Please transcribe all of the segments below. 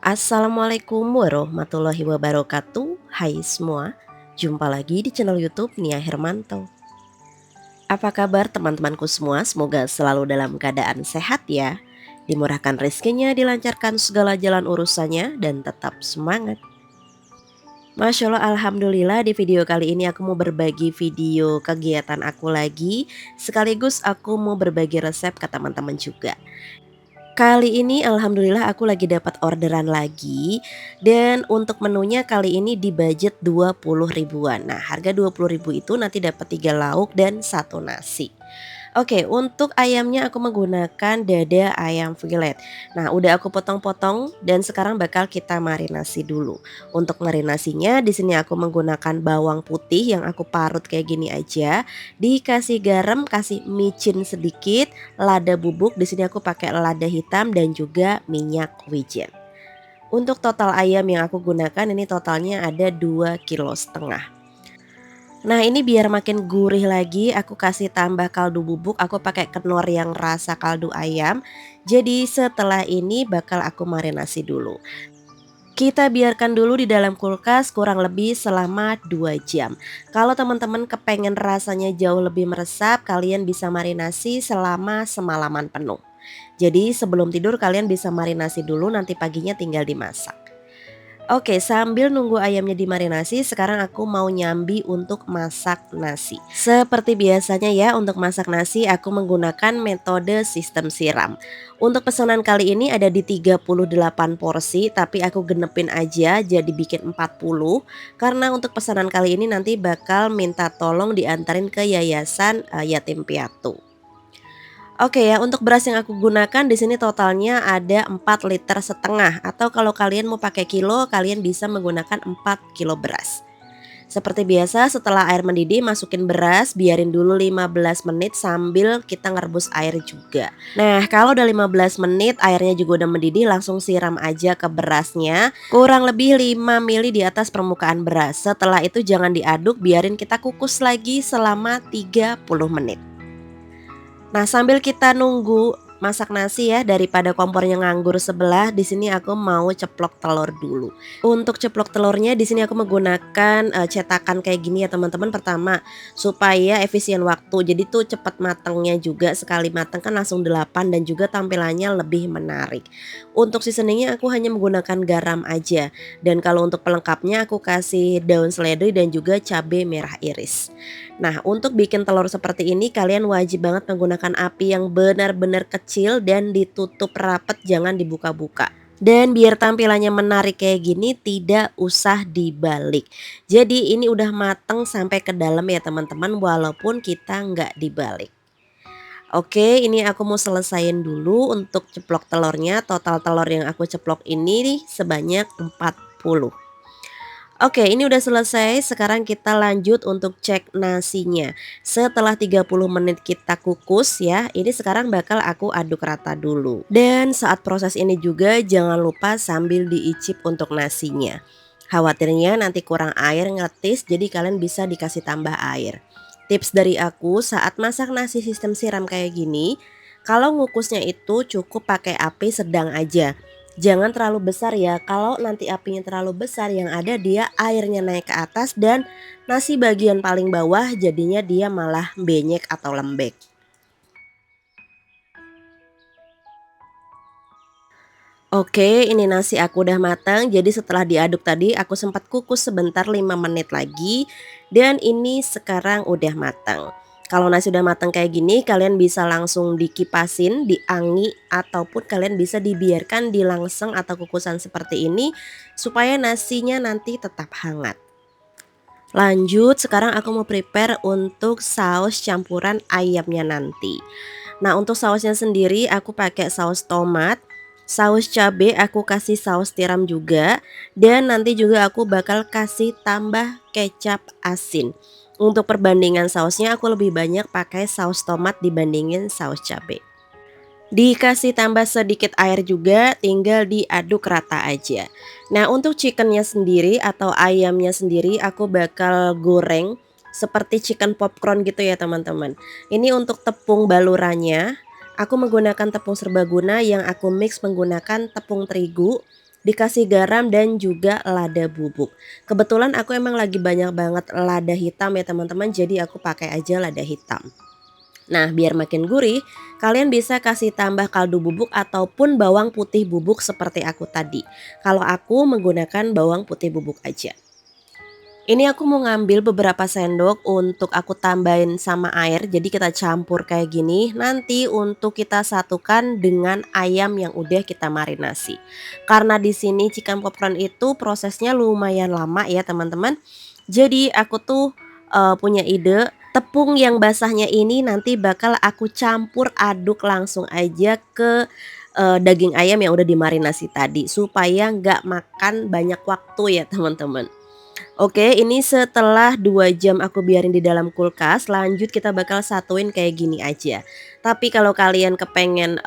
Assalamualaikum warahmatullahi wabarakatuh. Hai semua, jumpa lagi di channel YouTube Nia Hermanto. Apa kabar teman-temanku semua? Semoga selalu dalam keadaan sehat ya. Dimurahkan rezekinya, dilancarkan segala jalan urusannya, dan tetap semangat. Masya Allah, Alhamdulillah, di video kali ini aku mau berbagi video kegiatan aku lagi. Sekaligus aku mau berbagi resep ke teman-teman juga. Kali ini alhamdulillah aku lagi dapat orderan lagi, dan untuk menunya kali ini di budget 20 ribuan. Nah, harga 20 ribu itu nanti dapat 3 lauk dan satu nasi. Oke, untuk ayamnya aku menggunakan dada ayam fillet. Nah, udah aku potong-potong dan sekarang bakal kita marinasi dulu. Untuk marinasinya di sini aku menggunakan bawang putih yang aku parut kayak gini aja, dikasih garam, kasih micin sedikit, lada bubuk. Di sini aku pakai lada hitam dan juga minyak wijen. Untuk total ayam yang aku gunakan ini totalnya ada 2,5 kg. Nah, ini biar makin gurih lagi aku kasih tambah kaldu bubuk, aku pakai kenor yang rasa kaldu ayam. Jadi setelah ini bakal aku marinasi dulu. Kita biarkan dulu di dalam kulkas kurang lebih selama 2 jam. Kalau teman-teman kepengen rasanya jauh lebih meresap, kalian bisa marinasi selama semalaman penuh. Jadi sebelum tidur kalian bisa marinasi dulu, nanti paginya tinggal dimasak. Oke, sambil nunggu ayamnya dimarinasi, sekarang aku mau nyambi untuk masak nasi. Seperti biasanya ya, untuk masak nasi aku menggunakan metode sistem siram. Untuk pesanan kali ini ada di 38 porsi, tapi aku genepin aja jadi bikin 40. Karena untuk pesanan kali ini nanti bakal minta tolong diantarin ke yayasan yatim piatu. Oke ya, untuk beras yang aku gunakan di sini totalnya ada 4,5 liter atau kalau kalian mau pakai kilo, kalian bisa menggunakan 4 kilo beras. Seperti biasa setelah air mendidih masukin beras, biarin dulu 15 menit sambil kita ngerebus air juga. Nah, kalau udah 15 menit airnya juga udah mendidih, langsung siram aja ke berasnya. Kurang lebih 5 mili di atas permukaan beras. Setelah itu jangan diaduk, biarin kita kukus lagi selama 30 menit. Nah, sambil kita nunggu masak nasi ya, daripada kompornya nganggur sebelah, di sini aku mau ceplok telur dulu. Untuk ceplok telurnya di sini aku menggunakan cetakan kayak gini ya teman-teman. Pertama, supaya efisien waktu. Jadi tuh cepat matangnya juga, sekali matang kan langsung 8 dan juga tampilannya lebih menarik. Untuk seasoningnya aku hanya menggunakan garam aja. Dan kalau untuk pelengkapnya aku kasih daun seledri dan juga cabai merah iris. Nah, untuk bikin telur seperti ini kalian wajib banget menggunakan api yang benar-benar kecil dan ditutup rapat, jangan dibuka-buka. Dan biar tampilannya menarik kayak gini tidak usah dibalik. Jadi ini udah mateng sampai ke dalam ya teman-teman, walaupun kita nggak dibalik. Oke, ini aku mau selesain dulu untuk ceplok telurnya. Total telur yang aku ceplok ini sebanyak 40. Oke, ini udah selesai. Sekarang kita lanjut untuk cek nasinya. Setelah 30 menit kita kukus ya, ini sekarang bakal aku aduk rata dulu. Dan saat proses ini juga jangan lupa sambil diicip untuk nasinya. Khawatirnya nanti kurang air ngetis, jadi kalian bisa dikasih tambah air. Tips dari aku saat masak nasi sistem siram kayak gini, kalau ngukusnya itu cukup pakai api sedang aja. Jangan terlalu besar ya, kalau nanti apinya terlalu besar yang ada dia airnya naik ke atas dan nasi bagian paling bawah jadinya dia malah benyek atau lembek. Oke, ini nasi aku udah matang. Jadi setelah diaduk tadi aku sempat kukus sebentar 5 menit lagi dan ini sekarang udah matang. Kalau nasi udah matang kayak gini, kalian bisa langsung dikipasin, diangi ataupun kalian bisa dibiarkan di langseng atau kukusan seperti ini supaya nasinya nanti tetap hangat. Lanjut, sekarang aku mau prepare untuk saus campuran ayamnya nanti. Nah, untuk sausnya sendiri aku pakai saus tomat, saus cabe aku kasih saus tiram juga, dan nanti juga aku bakal kasih tambah kecap asin. Untuk perbandingan sausnya aku lebih banyak pakai saus tomat dibandingin saus cabe. Dikasih tambah sedikit air juga, tinggal diaduk rata aja. Nah, untuk chickennya sendiri atau ayamnya sendiri aku bakal goreng seperti chicken popcorn gitu ya teman-teman. Ini untuk tepung balurannya, aku menggunakan tepung serbaguna yang aku mix menggunakan tepung terigu dikasih garam dan juga lada bubuk. Kebetulan aku emang lagi banyak banget lada hitam ya teman-teman, jadi aku pakai aja lada hitam. Nah, biar makin gurih, kalian bisa kasih tambah kaldu bubuk ataupun bawang putih bubuk seperti aku tadi. Kalau aku menggunakan bawang putih bubuk aja. Ini aku mau ngambil beberapa sendok untuk aku tambahin sama air, jadi kita campur kayak gini. Nanti untuk kita satukan dengan ayam yang udah kita marinasi. Karena di sini chicken popcorn itu prosesnya lumayan lama ya teman-teman. Jadi aku tuh punya ide, tepung yang basahnya ini nanti bakal aku campur aduk langsung aja ke daging ayam yang udah dimarinasi tadi supaya nggak makan banyak waktu ya teman-teman. Oke, ini setelah 2 jam aku biarin di dalam kulkas, lanjut kita bakal satuin kayak gini aja. Tapi kalau kalian kepengen,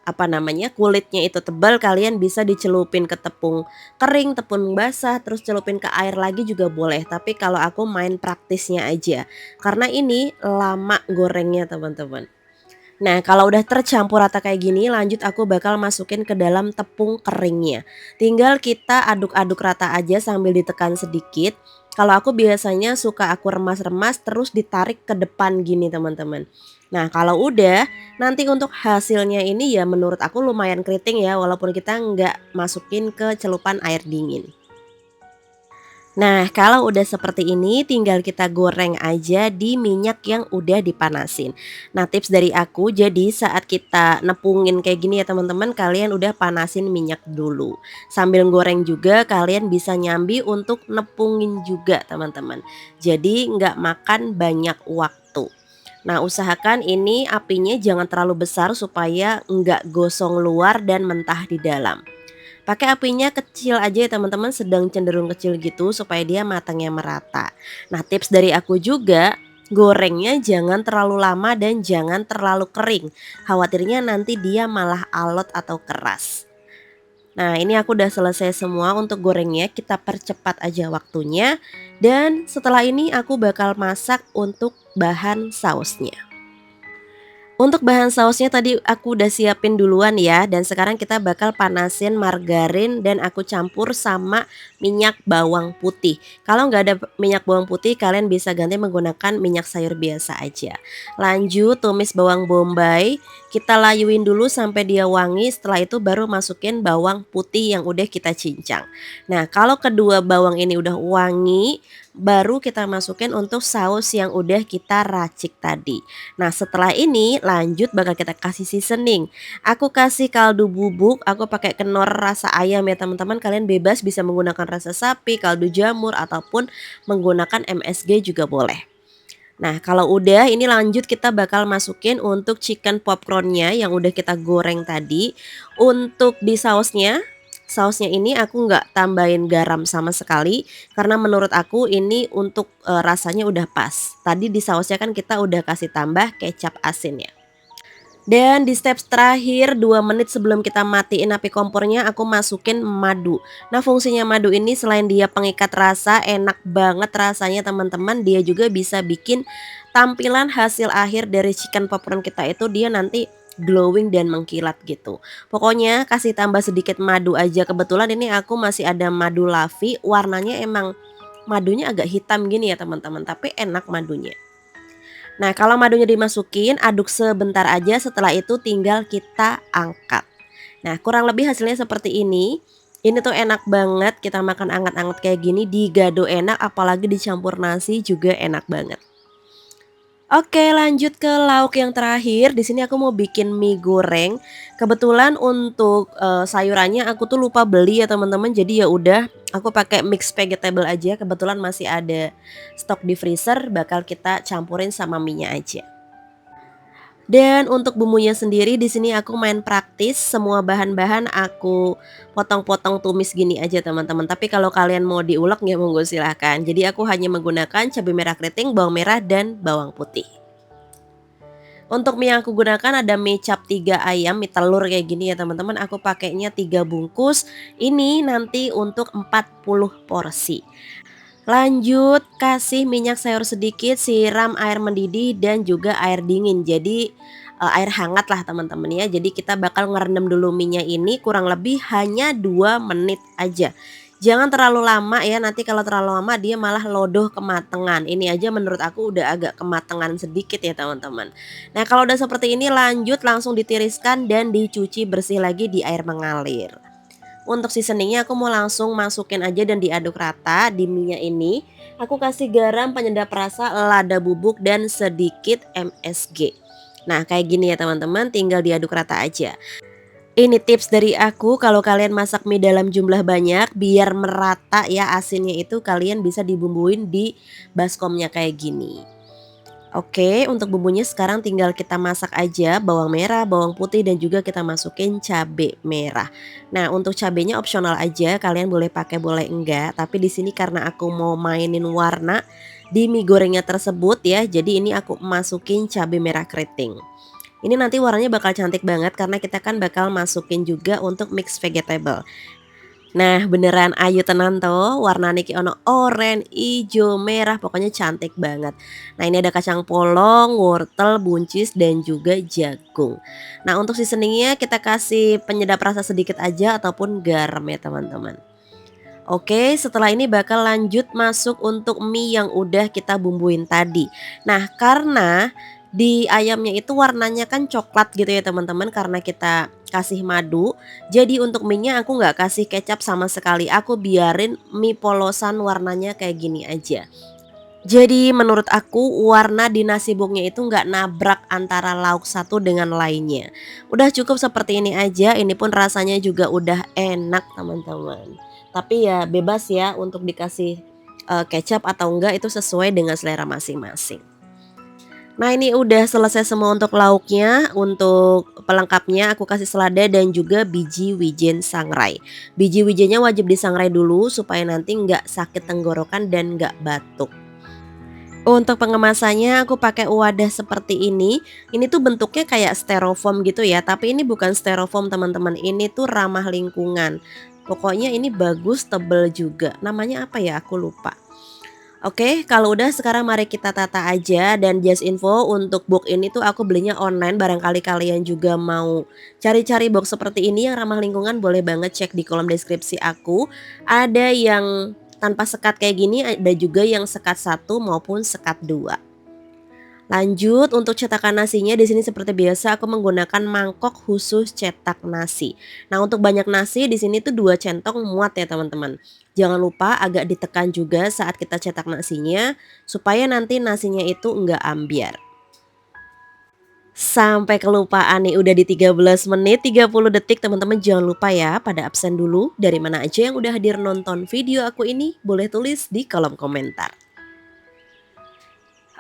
apa namanya, kulitnya itu tebal, kalian bisa dicelupin ke tepung kering, tepung basah, terus celupin ke air lagi juga boleh. Tapi kalau aku main praktisnya aja, karena ini lama gorengnya teman-teman. Nah, kalau udah tercampur rata kayak gini, lanjut aku bakal masukin ke dalam tepung keringnya. Tinggal kita aduk-aduk rata aja sambil ditekan sedikit. Kalau aku biasanya suka aku remas-remas terus ditarik ke depan gini teman-teman. Nah, kalau udah, nanti untuk hasilnya ini ya menurut aku lumayan keriting ya, walaupun kita nggak masukin ke celupan air dingin. Nah, kalau udah seperti ini tinggal kita goreng aja di minyak yang udah dipanasin. Nah, tips dari aku, jadi saat kita nepungin kayak gini ya teman-teman, kalian udah panasin minyak dulu. Sambil goreng juga kalian bisa nyambi untuk nepungin juga teman-teman. Jadi nggak makan banyak waktu. Nah, usahakan ini apinya jangan terlalu besar supaya nggak gosong luar dan mentah di dalam. Pakai apinya kecil aja ya teman-teman, sedang cenderung kecil gitu supaya dia matangnya merata. Nah, tips dari aku juga, gorengnya jangan terlalu lama dan jangan terlalu kering. Khawatirnya nanti dia malah alot atau keras. Nah, ini aku udah selesai semua untuk gorengnya, kita percepat aja waktunya. Dan setelah ini aku bakal masak untuk bahan sausnya. Untuk bahan sausnya tadi aku udah siapin duluan ya, dan sekarang kita bakal panasin margarin dan aku campur sama minyak bawang putih. Kalau nggak ada minyak bawang putih kalian bisa ganti menggunakan minyak sayur biasa aja. Lanjut tumis bawang bombay, kita layuin dulu sampai dia wangi, setelah itu baru masukin bawang putih yang udah kita cincang. Nah, kalau kedua bawang ini udah wangi, baru kita masukin untuk saus yang udah kita racik tadi. Nah, setelah ini lanjut bakal kita kasih seasoning. Aku kasih kaldu bubuk, aku pakai kenor rasa ayam ya teman-teman. Kalian bebas bisa menggunakan rasa sapi, kaldu jamur ataupun menggunakan MSG juga boleh. Nah, kalau udah ini lanjut kita bakal masukin untuk chicken popcornnya yang udah kita goreng tadi. Untuk di sausnya ini aku nggak tambahin garam sama sekali karena menurut aku ini untuk rasanya udah pas. Tadi di sausnya kan kita udah kasih tambah kecap asin ya. Dan di step terakhir 2 menit sebelum kita matiin api kompornya aku masukin madu. Nah, fungsinya madu ini selain dia pengikat rasa, enak banget rasanya teman-teman, dia juga bisa bikin tampilan hasil akhir dari chicken popcorn kita itu dia nanti glowing dan mengkilat gitu. Pokoknya kasih tambah sedikit madu aja. Kebetulan ini aku masih ada madu lavi, warnanya emang madunya agak hitam gini ya teman-teman, tapi enak madunya. Nah, kalau madunya dimasukin, aduk sebentar aja, setelah itu tinggal kita angkat. Nah, kurang lebih hasilnya seperti ini. Ini tuh enak banget, kita makan anget-anget kayak gini, digado enak, apalagi dicampur nasi juga enak banget. Oke, lanjut ke lauk yang terakhir. Di sini aku mau bikin mie goreng. Kebetulan untuk sayurannya aku tuh lupa beli ya teman-teman. Jadi ya udah, aku pakai mix vegetable aja. Kebetulan masih ada stok di freezer, bakal kita campurin sama mie-nya aja. Dan untuk bumbunya sendiri di sini aku main praktis, semua bahan-bahan aku potong-potong tumis gini aja teman-teman. Tapi kalau kalian mau diulek ya monggo silahkan. Jadi aku hanya menggunakan cabai merah keriting, bawang merah dan bawang putih. Untuk mie yang aku gunakan ada mie cap 3 ayam, mie telur kayak gini ya teman-teman. Aku pakainya 3 bungkus. Ini nanti untuk 40 porsi. Lanjut kasih minyak sayur sedikit, siram air mendidih dan juga air dingin. Jadi air hangat lah teman-teman ya. Jadi kita bakal ngerendam dulu minyak ini kurang lebih hanya 2 menit aja. Jangan terlalu lama ya, nanti kalau terlalu lama dia malah lodoh kematangan. Ini aja menurut aku udah agak kematangan sedikit ya teman-teman. Nah kalau udah seperti ini lanjut langsung ditiriskan dan dicuci bersih lagi di air mengalir. Untuk seasoningnya aku mau langsung masukin aja dan diaduk rata di minyak ini. Aku kasih garam, penyedap rasa, lada bubuk, dan sedikit MSG. Nah kayak gini ya teman-teman, tinggal diaduk rata aja. Ini tips dari aku, kalau kalian masak mie dalam jumlah banyak biar merata ya asinnya itu, kalian bisa dibumbuin di baskomnya kayak gini. Oke, untuk bumbunya sekarang tinggal kita masak aja bawang merah, bawang putih, dan juga kita masukin cabe merah. Nah, untuk cabenya opsional aja, kalian boleh pakai boleh enggak, tapi di sini karena aku mau mainin warna di mie gorengnya tersebut ya, jadi ini aku masukin cabe merah keriting. Ini nanti warnanya bakal cantik banget karena kita kan bakal masukin juga untuk mix vegetable. Nah beneran ayu tenan toh, warna niki ono oranye, ijo, merah, pokoknya cantik banget. Nah ini ada kacang polong, wortel, buncis, dan juga jagung. Nah untuk seasoningnya kita kasih penyedap rasa sedikit aja ataupun garam ya teman-teman. Oke, setelah ini bakal lanjut masuk untuk mie yang udah kita bumbuin tadi. Nah, karena di ayamnya itu warnanya kan coklat gitu ya teman-teman, karena kita kasih madu. Jadi untuk mie-nya aku nggak kasih kecap sama sekali. Aku biarin mie polosan warnanya kayak gini aja. Jadi menurut aku warna di nasi boknya itu nggak nabrak antara lauk satu dengan lainnya. Udah cukup seperti ini aja, ini pun rasanya juga udah enak teman-teman. Tapi ya bebas ya untuk dikasih kecap atau enggak itu sesuai dengan selera masing-masing. Nah ini udah selesai semua untuk lauknya, untuk pelengkapnya aku kasih selada dan juga biji wijen sangrai. Biji wijennya wajib disangrai dulu supaya nanti nggak sakit tenggorokan dan nggak batuk. Untuk pengemasannya aku pakai wadah seperti ini. Ini tuh bentuknya kayak styrofoam gitu ya, tapi ini bukan styrofoam teman-teman. Ini tuh ramah lingkungan. Pokoknya ini bagus, tebel juga. Namanya apa ya? Aku lupa. Oke, kalau udah sekarang mari kita tata aja, dan just info untuk box ini tuh aku belinya online, barangkali kalian juga mau cari-cari box seperti ini yang ramah lingkungan boleh banget cek di kolom deskripsi aku. Ada yang tanpa sekat kayak gini, ada juga yang sekat satu maupun sekat dua. Lanjut untuk cetakan nasinya di sini seperti biasa aku menggunakan mangkok khusus cetak nasi. Nah, untuk banyak nasi di sini tuh 2 centong muat ya teman-teman. Jangan lupa agak ditekan juga saat kita cetak nasinya supaya nanti nasinya itu enggak ambiar. Sampai kelupaan nih udah di 13 menit 30 detik teman-teman, jangan lupa ya pada absen dulu. Dari mana aja yang udah hadir nonton video aku ini boleh tulis di kolom komentar.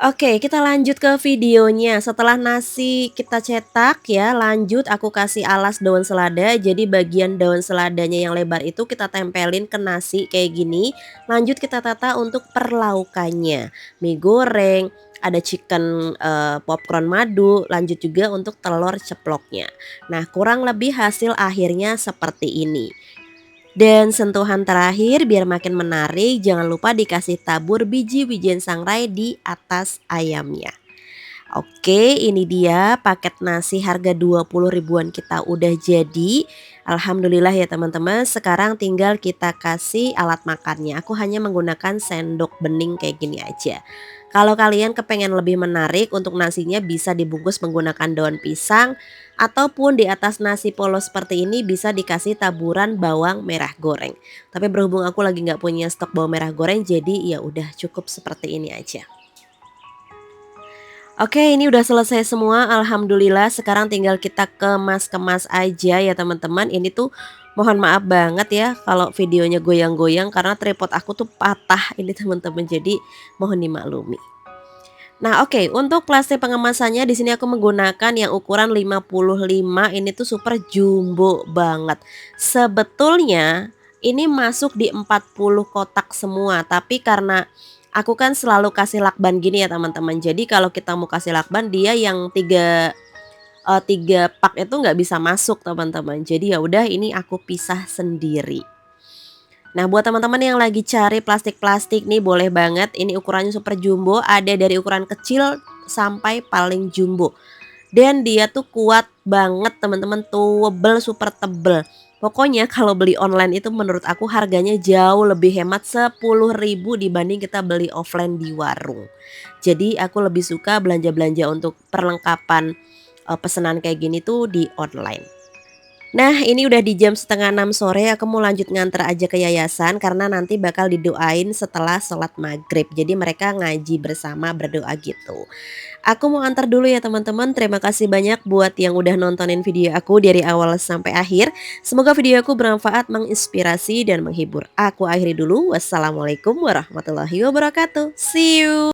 Oke, kita lanjut ke videonya. Setelah nasi kita cetak ya, lanjut aku kasih alas daun selada. Jadi bagian daun seladanya yang lebar itu kita tempelin ke nasi kayak gini. Lanjut kita tata untuk perlaukannya. Mie goreng, ada chicken popcorn madu, lanjut juga untuk telur ceploknya. Nah, kurang lebih hasil akhirnya seperti ini. Dan sentuhan terakhir biar makin menarik, jangan lupa dikasih tabur biji wijen sangrai di atas ayamnya. Oke, ini dia paket nasi harga 20 ribuan kita udah jadi. Alhamdulillah ya teman-teman. Sekarang tinggal kita kasih alat makannya. Aku hanya menggunakan sendok bening kayak gini aja. Kalau kalian kepengen lebih menarik, untuk nasinya bisa dibungkus menggunakan daun pisang, ataupun di atas nasi polos seperti ini bisa dikasih taburan bawang merah goreng. Tapi berhubung aku lagi nggak punya stok bawang merah goreng, jadi ya udah cukup seperti ini aja. Oke, ini udah selesai semua, alhamdulillah. Sekarang tinggal kita kemas-kemas aja ya teman-teman. Ini tuh mohon maaf banget ya kalau videonya goyang-goyang karena tripod aku tuh patah ini teman-teman. Jadi mohon dimaklumi. Nah, oke, untuk plastik pengemasannya di sini aku menggunakan yang ukuran 55, ini tuh super jumbo banget. Sebetulnya ini masuk di 40 kotak semua, tapi karena aku kan selalu kasih lakban gini ya teman-teman. Jadi kalau kita mau kasih lakban dia yang 3 pak itu nggak bisa masuk teman-teman. Jadi ya udah ini aku pisah sendiri. Nah, buat teman-teman yang lagi cari plastik-plastik nih boleh banget, ini ukurannya super jumbo, ada dari ukuran kecil sampai paling jumbo. dan dia tuh kuat banget teman-teman, tebel, super tebel. Pokoknya kalau beli online itu menurut aku harganya jauh lebih hemat 10.000 dibanding kita beli offline di warung. Jadi aku lebih suka belanja-belanja untuk perlengkapan, pesanan kayak gini tuh di online. Nah, ini udah di jam setengah 6 sore, aku mau lanjut nganter aja ke yayasan karena nanti bakal didoain setelah sholat maghrib. Jadi mereka ngaji bersama berdoa gitu. Aku mau antar dulu ya teman-teman. Terima kasih banyak buat yang udah nontonin video aku dari awal sampai akhir. Semoga video aku bermanfaat, menginspirasi, dan menghibur. Aku akhiri dulu. Wassalamualaikum warahmatullahi wabarakatuh. See you.